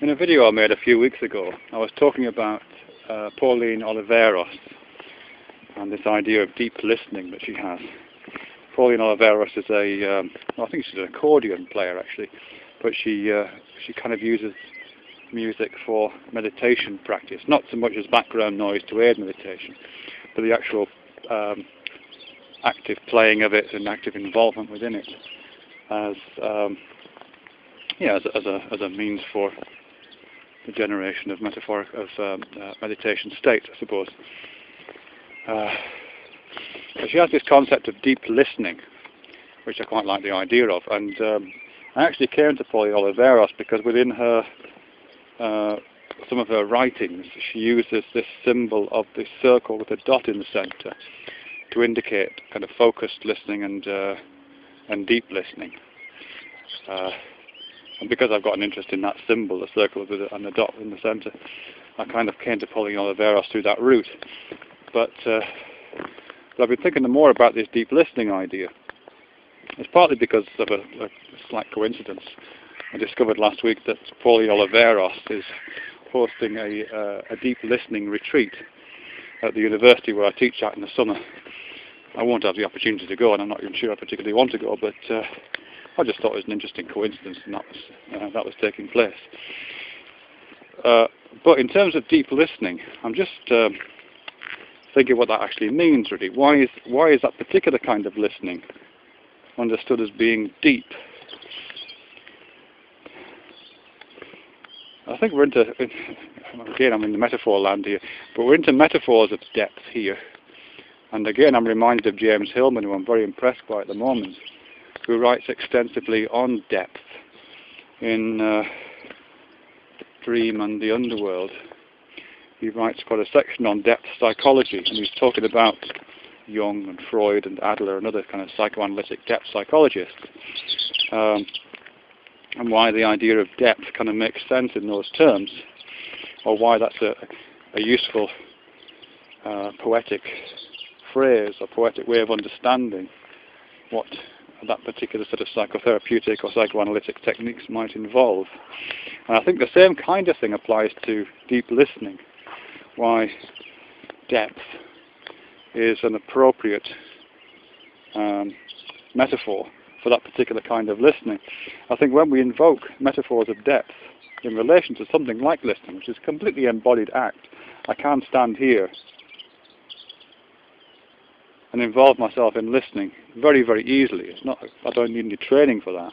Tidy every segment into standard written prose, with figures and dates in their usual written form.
In a video I made a few weeks ago, I was talking about Pauline Oliveros and this idea of deep listening that she has. Pauline Oliveros is I think she's an accordion player actually, but she kind of uses music for meditation practice, not so much as background noise to aid meditation, but the actual active playing of it and active involvement within it as a means for the generation of meditation states, I suppose. But she has this concept of deep listening, which I quite like the idea of, and I actually came to Pauline Oliveros because within her some of her writings she uses this symbol of the circle with a dot in the centre to indicate kind of focused listening and deep listening. And because I've got an interest in that symbol, the circle and the dot in the centre, I kind of came to Pauline Oliveros through that route. But I've been thinking more about this deep listening idea. It's partly because of a slight coincidence. I discovered last week that Pauline Oliveros is hosting a deep listening retreat at the university where I teach at in the summer. I won't have the opportunity to go, and I'm not even sure I particularly want to go, but I just thought it was an interesting coincidence and that was taking place. But in terms of deep listening, I'm just thinking what that actually means really. Why is that particular kind of listening understood as being deep? I think we're again I'm in the metaphor land here, but we're into metaphors of depth here. And again I'm reminded of James Hillman, who I'm very impressed by at the moment, who writes extensively on depth in The Dream and the Underworld. He writes quite a section on depth psychology, and he's talking about Jung and Freud and Adler and other kind of psychoanalytic depth psychologists, and why the idea of depth kind of makes sense in those terms, or why that's a useful poetic phrase or poetic way of understanding what that particular sort of psychotherapeutic or psychoanalytic techniques might involve. And I think the same kind of thing applies to deep listening, why depth is an appropriate metaphor for that particular kind of listening. I think when we invoke metaphors of depth in relation to something like listening, which is a completely embodied act, I can't stand here and involve myself in listening very, very easily. I don't need any training for that.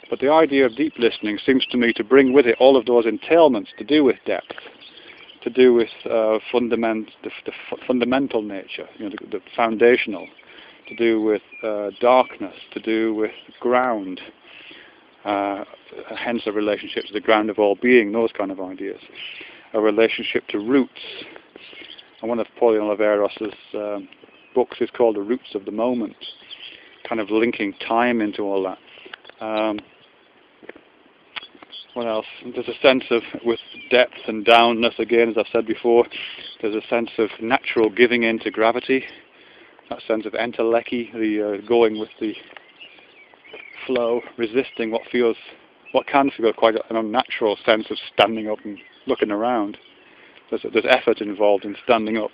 But the idea of deep listening seems to me to bring with it all of those entailments to do with depth, to do with the fundamental nature, the foundational, to do with darkness, to do with ground, hence a relationship to the ground of all being, those kind of ideas, a relationship to roots. And one of Pauline Oliveros' books is called The Roots of the Moment, kind of linking time into all that. What else? There's a sense of, with depth and downness, again, as I've said before, there's a sense of natural giving in to gravity, that sense of entelechy, the going with the flow, resisting what can feel quite an unnatural sense of standing up and looking around. There's effort involved in standing up,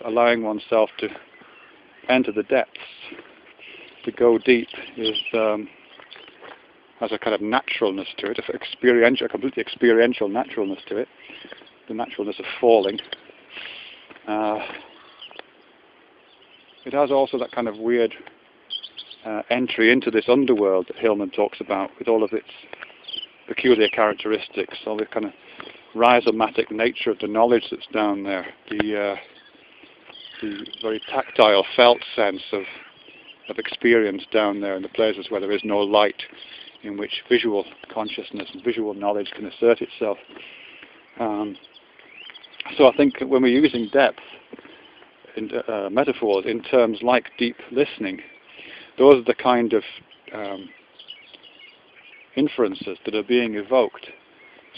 allowing oneself to enter the depths, to go deep, has a kind of naturalness to it, a completely experiential naturalness to it, the naturalness of falling. It has also that kind of weird entry into this underworld that Hillman talks about, with all of its peculiar characteristics, all the kind of rhizomatic nature of the knowledge that's down there, the very tactile, felt sense of experience down there in the places where there is no light, in which visual consciousness and visual knowledge can assert itself. So I think when we're using depth in metaphors in terms like deep listening, those are the kind of inferences that are being evoked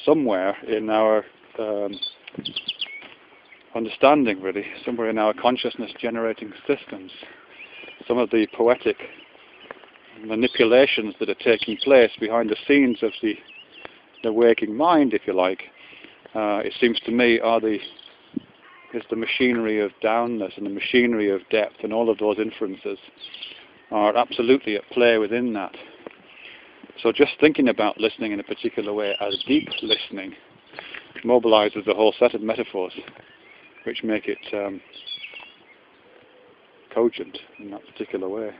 somewhere in our understanding, really, somewhere in our consciousness generating systems. Some of the poetic manipulations that are taking place behind the scenes of the waking mind, if you like, it seems to me, is the machinery of downness and the machinery of depth, and all of those inferences are absolutely at play within that. So just thinking about listening in a particular way as deep listening mobilizes a whole set of metaphors which make it cogent in that particular way.